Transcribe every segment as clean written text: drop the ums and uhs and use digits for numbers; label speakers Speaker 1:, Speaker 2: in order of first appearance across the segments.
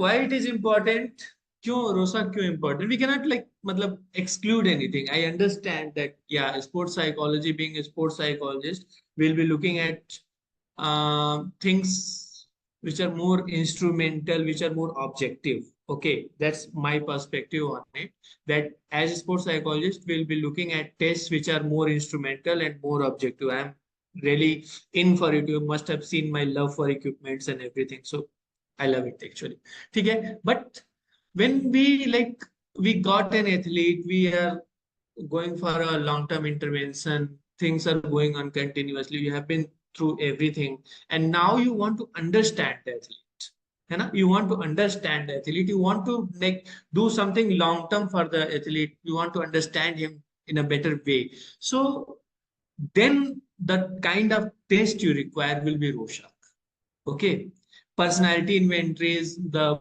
Speaker 1: Why it is important? क्यों रोसा क्यों important? We cannot like मतलब exclude anything. I understand that yeah, sports psychology, being a sports psychologist, will be looking at things which are more instrumental, which are more objective. Okay, that's my perspective on it. That as a sports psychologist, we'll be looking at tests which are more instrumental and more objective. I'm really in for it. You must have seen my love for equipments and everything. So I love it actually. Okay, but when we got an athlete, we are going for a long-term intervention. Things are going on continuously. You have been through everything, and now you want to understand the athlete. You know, you want to understand the athlete. You want to do something long-term for the athlete. You want to understand him in a better way. So then the kind of test you require will be Rorschach. Okay, personality inventories, the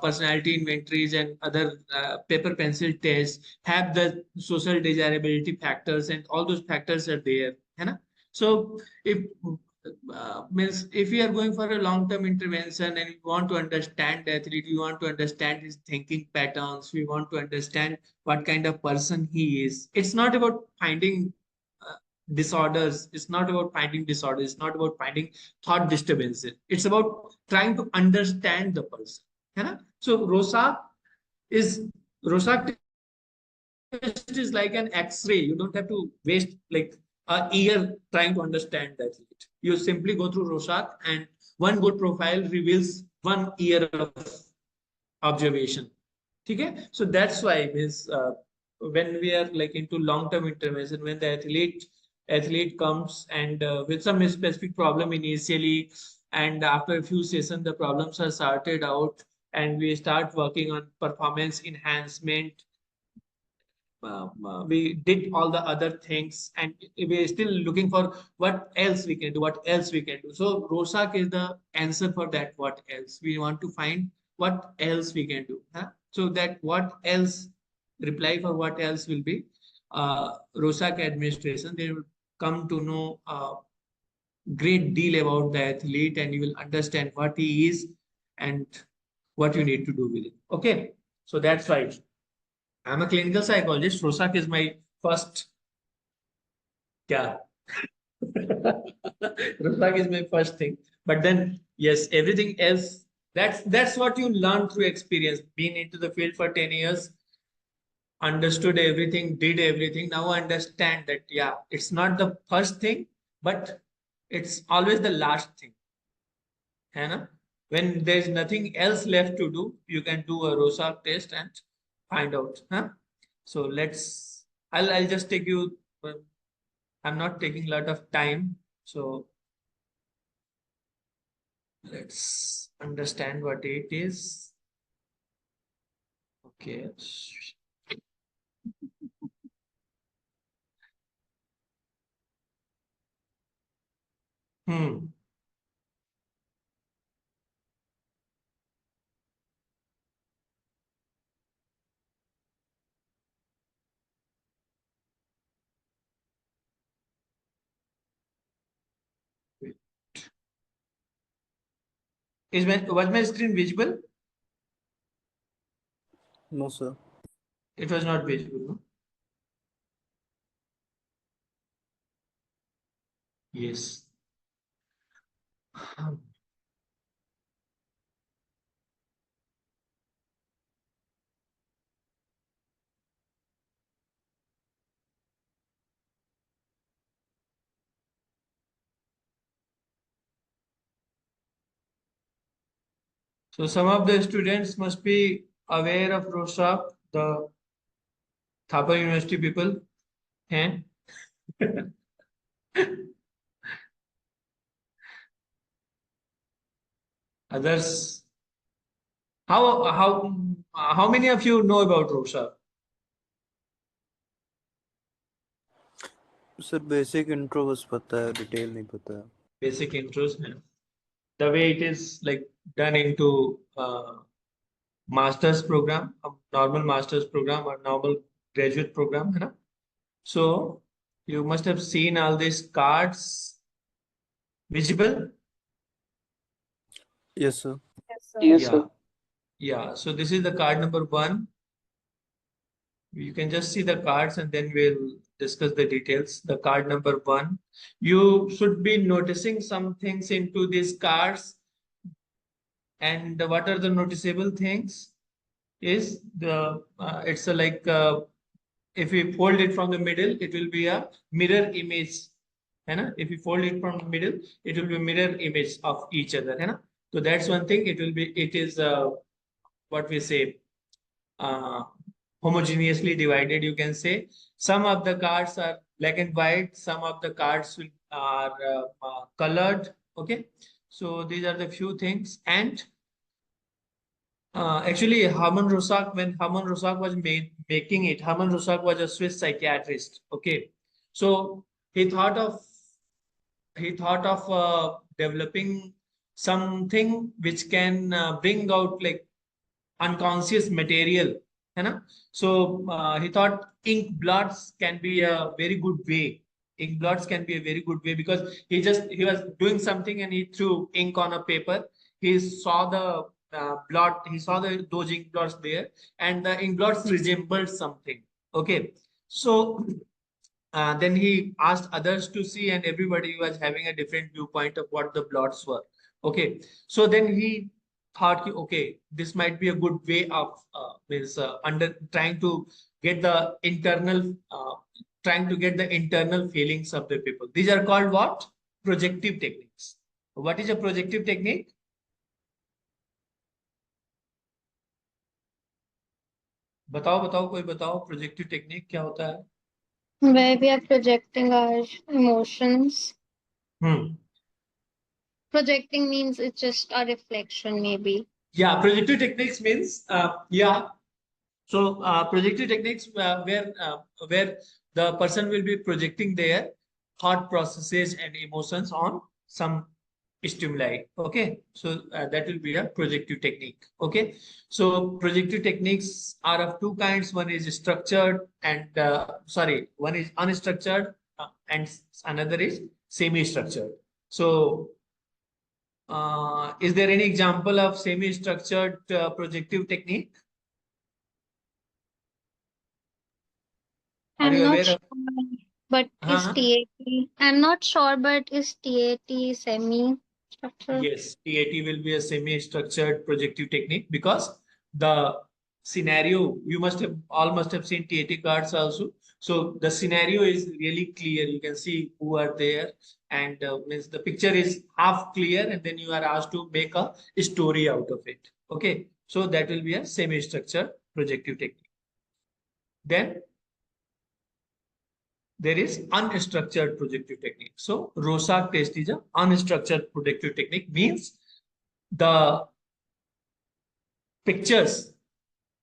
Speaker 1: personality inventories and other paper pencil tests have the social desirability factors, and all those factors are there. है ना? So if means if we are going for a long-term intervention and we want to understand the athlete, we want to understand his thinking patterns, we want to understand what kind of person he is. It's not about finding uh, disorders. It's not about finding disorders. It's not about finding thought disturbances. It's about trying to understand the person. है ना? So is Rorschach test is like an X-ray. You don't have to waste like a year trying to understand that. You simply go through Rorschach, and one good profile reveals 1 year of observation. Okay, so that's why is when we are like into long-term intervention, when the athlete comes and with some specific problem initially, and after a few sessions the problems are sorted out, and we start working on performance enhancement. We did all the other things, and we're still looking for what else we can do, what else we can do. So Rorschach is the answer for that. What else we want to find, what else we can do, huh? So that what else, reply for what else will be Rorschach administration. They will come to know a great deal about the athlete, and you will understand what he is and what you need to do with it. Okay, so that's why I'm a clinical psychologist. Rorschach is my first. Yeah. Rorschach is my first thing. But then, yes, everything else. That's what you learn through experience. Being into the field for 10 years, understood everything, did everything. Now I understand that yeah, it's not the first thing, but it's always the last thing. है ना? When there's nothing else left to do, you can do a Rorschach test and find out. Huh? So I'll just take you. I'm not taking a lot of time, so let's understand what it is. Okay. Hmm. Was my screen visible?
Speaker 2: No, sir.
Speaker 1: It was not visible, no? Yes. So some of the students must be aware of Rorschach, the Thapa University people, and others. How many of you know about Rorschach?
Speaker 2: Sir, basic intro was पता है, detail नहीं पता है.
Speaker 1: Basic intros. The way it is like done into master's program, a normal master's program or normal graduate program, है ना? So you must have seen all these cards visible.
Speaker 2: Yes, sir.
Speaker 1: Yes, sir. Yeah, so this is the card number 1. You can just see the cards and then we'll discuss the details. The card number 1. You should be noticing some things into these cards. And what are the noticeable things? Is the it's a like if we fold it from the middle, it will be a mirror image. है ना? If we fold it from the middle, it will be mirror image of each other. है ना? So that's one thing. It is what we say uh, homogeneously divided. You can say some of the cards are black and white. Some of the cards are colored. Okay, so these are the few things. And actually, when Hermann Rorschach was making it, Hermann Rorschach was a Swiss psychiatrist. Okay, so he thought of developing something which can bring out like unconscious material, है ना? So he thought ink blots can be a very good way. Ink blots can be a very good way because he was doing something and he threw ink on a paper. He saw the blot. He saw those ink blots there, and the ink blots resembled something. Okay, so then he asked others to see, and everybody was having a different viewpoint of what the blots were. Okay, so then he thought, okay, this might be a good way of means under trying to get the internal feelings of the people. These are called what? Projective techniques. What is a projective technique? बताओ बताओ कोई बताओ projective technique क्या होता है?
Speaker 3: Where we are projecting our emotions. Projecting means it's just a reflection, maybe.
Speaker 1: Yeah, projective techniques means yeah. So projective techniques where the person will be projecting their thought processes and emotions on some stimuli. Okay, so that will be a projective technique. Okay, so projective techniques are of two kinds. One is structured and one is unstructured and another is semi-structured. So is there any example of semi-structured projective technique? Are
Speaker 3: I'm
Speaker 1: you
Speaker 3: not
Speaker 1: aware
Speaker 3: sure,
Speaker 1: of?
Speaker 3: but is TAT? I'm not sure, but is TAT semi-structured?
Speaker 1: Yes, TAT will be a semi-structured projective technique because the scenario you must have seen TAT cards also. So the scenario is really clear. You can see who are there, and means the picture is half clear, and then you are asked to make a story out of it. Okay, so that will be a semi-structured projective technique. Then there is unstructured projective technique. So Rorschach test is an unstructured projective technique, means the pictures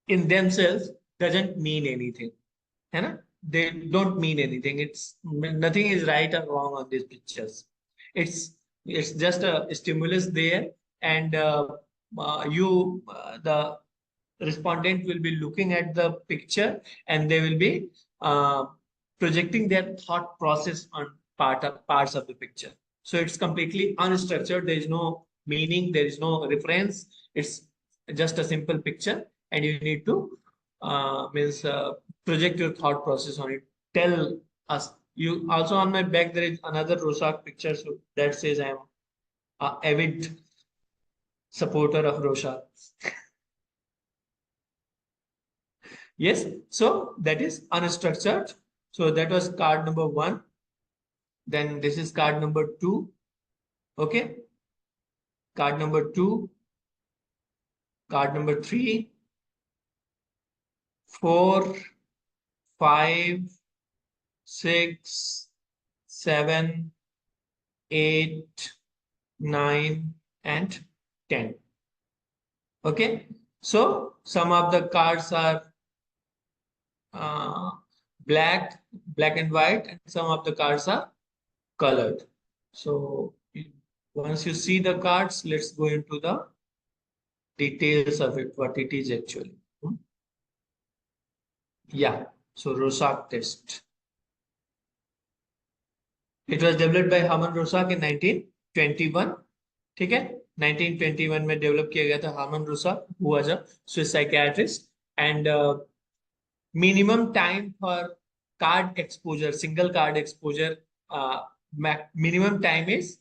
Speaker 1: in themselves doesn't mean anything. They don't mean anything. It's nothing is right or wrong on these pictures. It's it's just a stimulus there, and the respondent will be looking at the picture and they will be uh, projecting their thought process on parts of the picture. So it's completely unstructured. There is no meaning. There is no reference. It's just a simple picture, and you need to means project your thought process on it. Tell us. You also on my back there is another Rorschach picture, so that says I am an avid supporter of Rorschach. Yes, so that is unstructured. So that was card number 1. Then this is card number 2. Okay. Card number 2. Card number 3, 4, 5, 6, 7, 8, 9, and 10. Okay. So some of the cards are black and white, and some of the cards are colored. So once you see the cards, let's go into the details of it, what it is actually. Yeah, so Rorschach test. It was developed by Hermann Rorschach in 1921. Okay? 1921 में develop किया गया था Hermann Rorschach, who was a Swiss psychiatrist, and minimum time for card exposure, single card exposure, minimum time is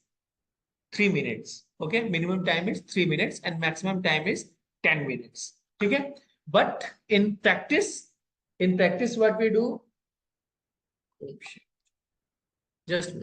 Speaker 1: 3 minutes. Okay, minimum time is 3 minutes and maximum time is 10 minutes. Okay, but in practice, what we do, oh, shit. Just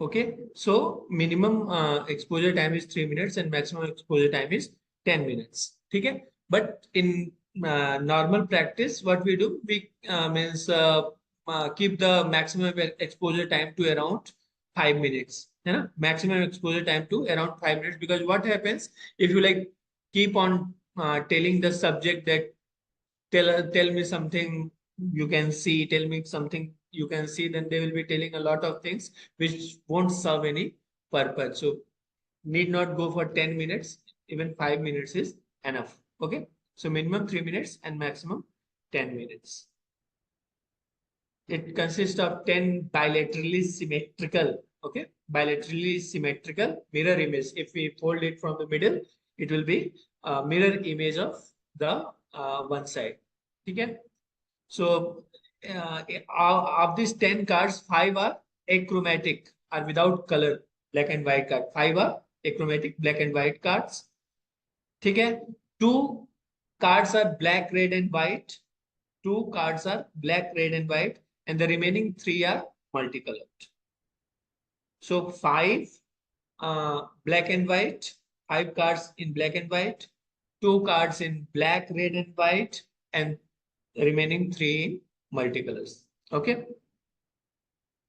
Speaker 1: okay, so minimum exposure time is 3 minutes and maximum exposure time is 10 minutes. Okay, but in normal practice, what we do, we means keep the maximum exposure time to around 5 minutes. You know, maximum exposure time to around 5 minutes, because what happens if you like keep on telling the subject that tell me something you can see, tell me something you can see, then they will be telling a lot of things which won't serve any purpose. So need not go for 10 minutes, even 5 minutes is enough. Okay, so minimum 3 minutes and maximum 10 minutes. It consists of 10 bilaterally symmetrical, okay, bilaterally symmetrical mirror image. If we fold it from the middle, it will be a mirror image of the one side. Okay, so of these 10 cards, 5 are achromatic, are without color, black and white card. 5 are achromatic, black and white cards. Okay, 2 cards are black, red, and white. 2 cards are black, red, and white, and the remaining 3 are multicolored. So 5 black and white, 5 cards in black and white, 2 cards in black, red, and white, and the remaining 3 in multicolors. Okay,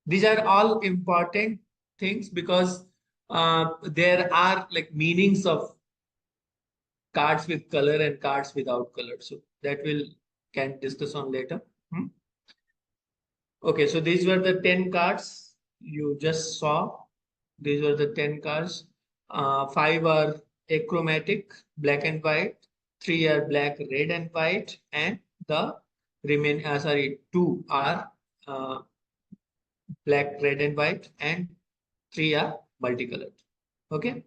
Speaker 1: these are all important things because there are like meanings of cards with color and cards without color. So that will can discuss on later. Okay, so these were the 10 cards you just saw. These were the 10 cards. 5 are achromatic, black and white. 3 are black, red, and white, and the remain sorry, 2 are black, red, and white, and 3 are multicolored. Okay.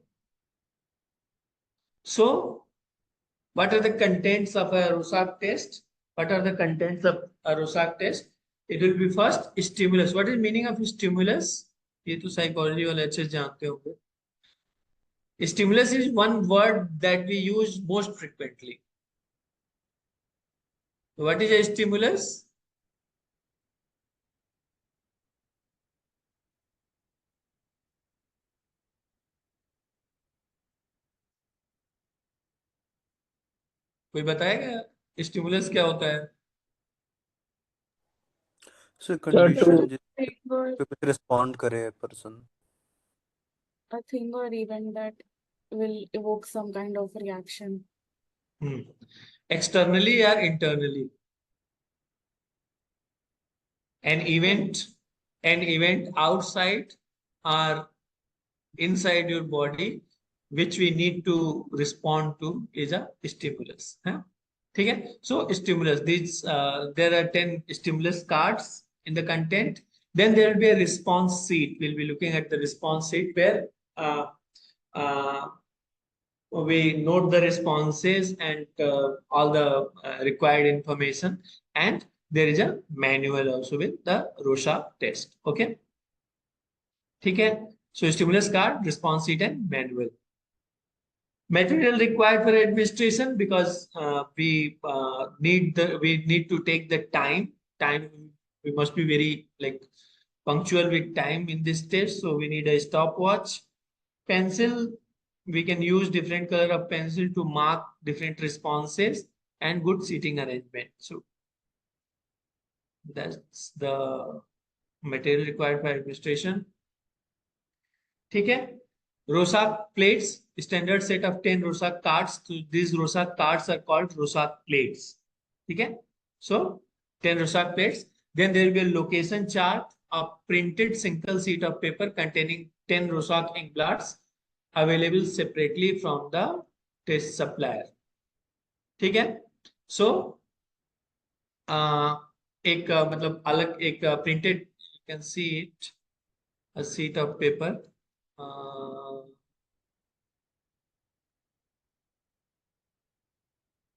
Speaker 1: So, what are the contents of a Rorschach test? What are the contents of a Rorschach test? It will be first stimulus. What is meaning of stimulus? ये तो psychology वाले अच्छे जानते होंगे. Stimulus is one word that we use most frequently. What is a stimulus? कोई बताएगा stimulus क्या होता है?
Speaker 2: So condition जिसपे कुछ respond करे person.
Speaker 4: A thing or event that will evoke some kind of reaction.
Speaker 1: Externally or internally? An event outside or inside your body which we need to respond to is a stimulus. Okay, so stimulus, these there are 10 stimulus cards in the content. Then there will be a response sheet. We'll be looking at the response sheet where we note the responses and all the required information, and there is a manual also with the Rorschach test. Okay, okay. So stimulus card, response sheet, and manual. Material required for administration, because we need to take the time. We must be very like punctual with time in this test. So we need a stopwatch, pencil. We can use different color of pencil to mark different responses, and good seating arrangement. So that's the material required for administration. ठीक है. Rorschach plates, standard set of 10 Rorschach cards. So these Rorschach cards are called Rorschach plates. ठीक है. So 10 Rorschach plates. Then there will be a location chart, a printed single sheet of paper containing 10 Rorschach ink blots available separately from the test supplier. ठीक है. So एक मतलब अलग एक printed, you can see it, a sheet of paper.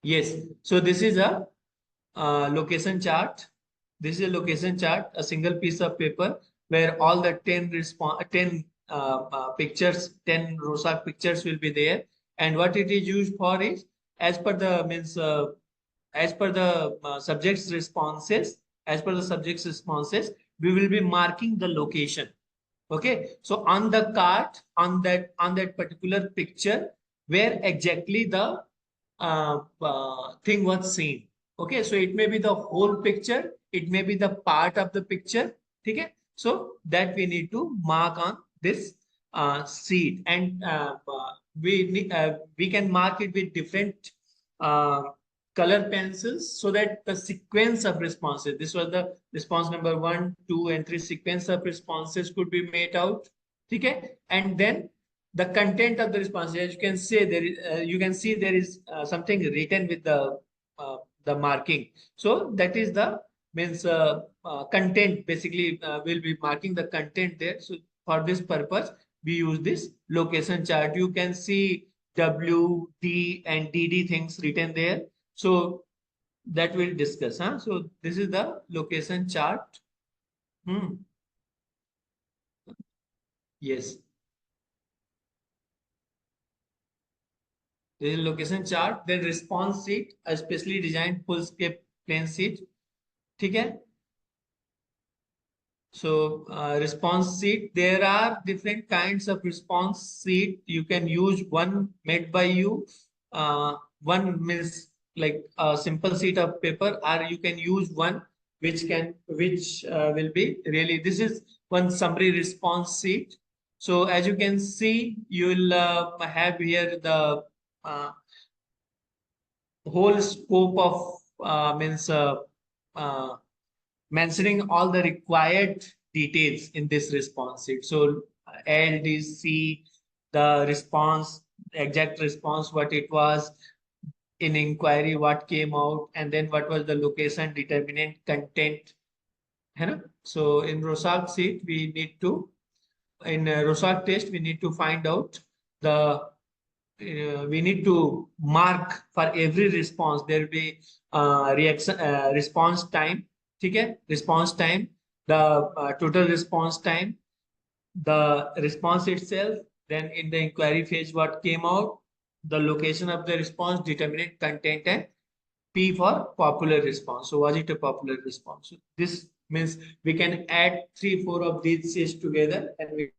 Speaker 1: Yes, so this is a location chart. This is a location chart, a single piece of paper where all the 10 pictures, 10 Rorschach pictures will be there. And what it is used for is, as per the subject's responses, we will be marking the location. Okay, so on the card, on that particular picture, where exactly the thing was seen. Okay, so it may be the whole picture, it may be the part of the picture. Okay, so that we need to mark on this sheet, and we can mark it with different color pencils so that the sequence of responses, this was the response number 1, 2, and 3, sequence of responses could be made out. Okay, and then the content of the response, as you can say, there is you can see there is something written with the marking. So that is the content. Basically, we'll be marking the content there. So for this purpose, we use this location chart. You can see W, D, and DD things written there. So that we'll discuss. So this is the location chart. Yes. There is a location chart, then response sheet, a specially designed full scale plain sheet. ठीक है? So response sheet, there are different kinds of response sheet. You can use one made by you. One means like a simple sheet of paper, or you can use one which will be really, this is one summary response sheet. So as you can see, you will have here the whole scope of mentioning all the required details in this response sheet. So LDC, the response, exact response, what it was in inquiry, what came out, and then what was the location, determinant, content. So in Rorschach sheet, we need to, in Rorschach test, we need to find out the we need to mark for every response. There will be response time. Okay, response time, the total response time, the response itself, then in the inquiry phase what came out, the location of the response, determinant, content, and P for popular response. So was it a popular response? So this means we can add 3-4 of these sheets together, and we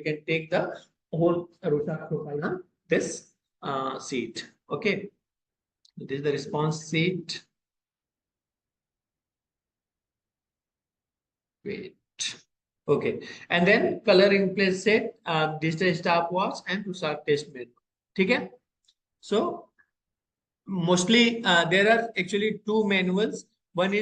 Speaker 1: can take the whole Rorschach profile on this sheet. Okay, this is the response sheet. Wait. Okay, and then color in place set, digital stopwatch, and Rorschach test method. Okay, so mostly there are actually 2 manuals. One is